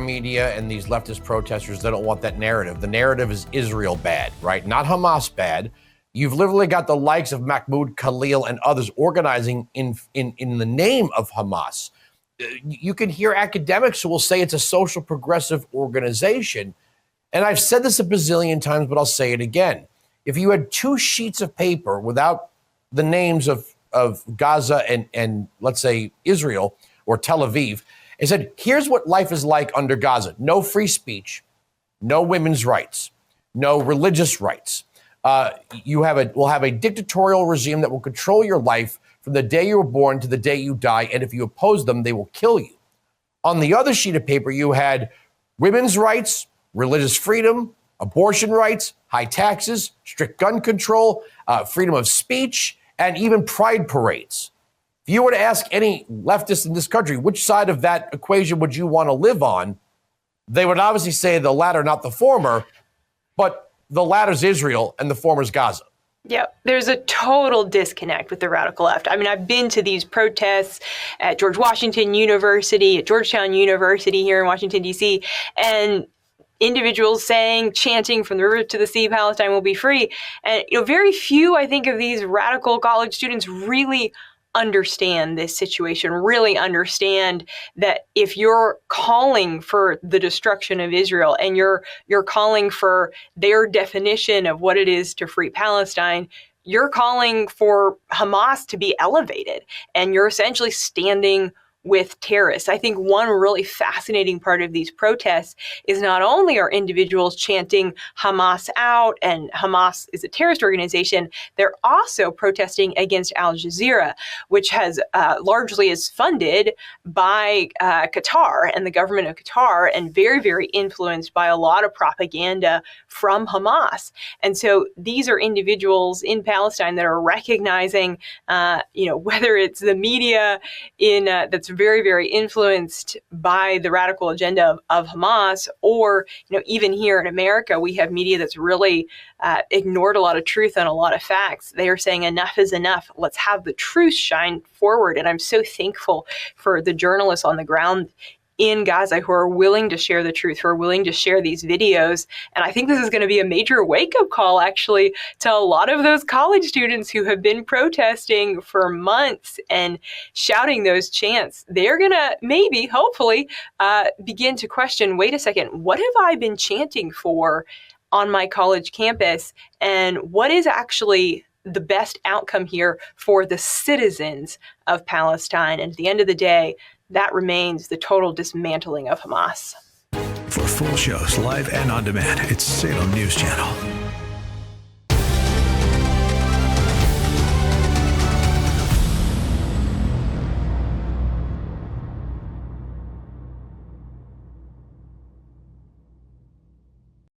media and these leftist protesters, they don't want that narrative. The narrative is Israel bad, right? Not Hamas bad. You've literally got the likes of Mahmoud Khalil and others organizing in the name of Hamas. You can hear academics who will say it's a social progressive organization. And I've said this a bazillion times, but I'll say it again. If you had 2 sheets of paper without the names of Gaza and let's say Israel or Tel Aviv, and said, here's what life is like under Gaza. No free speech, no women's rights, no religious rights. We'll have a dictatorial regime that will control your life from the day you were born to the day you die. And if you oppose them, they will kill you. On the other sheet of paper, you had women's rights, religious freedom, abortion rights, high taxes, strict gun control, freedom of speech, and even pride parades. If you were to ask any leftist in this country, which side of that equation would you want to live on? They would obviously say the latter, not the former, but the latter's Israel and the former's Gaza. Yeah, there's a total disconnect with the radical left. I mean, I've been to these protests at George Washington University, at Georgetown University here in Washington, D.C., and individuals chanting from the river to the sea, Palestine will be free. And, very few, I think, of these radical college students really understand this situation, really understand that if you're calling for the destruction of Israel and you're calling for their definition of what it is to free Palestine, you're calling for Hamas to be elevated, and you're essentially standing with terrorists. I think one really fascinating part of these protests is not only are individuals chanting Hamas out and Hamas is a terrorist organization, they're also protesting against Al Jazeera, which has largely is funded by Qatar and the government of Qatar, and very, very influenced by a lot of propaganda from Hamas. And so these are individuals in Palestine that are recognizing, whether it's the media that's very, very influenced by the radical agenda of Hamas, or, even here in America, we have media that's really ignored a lot of truth and a lot of facts. They are saying enough is enough. Let's have the truth shine forward. And I'm so thankful for the journalists on the ground in Gaza who are willing to share the truth, who are willing to share these videos. And I think this is going to be a major wake-up call, actually, to a lot of those college students who have been protesting for months and shouting those chants. They're going to maybe, hopefully, begin to question, wait a second, what have I been chanting for on my college campus? And what is actually the best outcome here for the citizens of Palestine? And at the end of the day, that remains the total dismantling of Hamas. For full shows, live and on demand, it's Salem News Channel.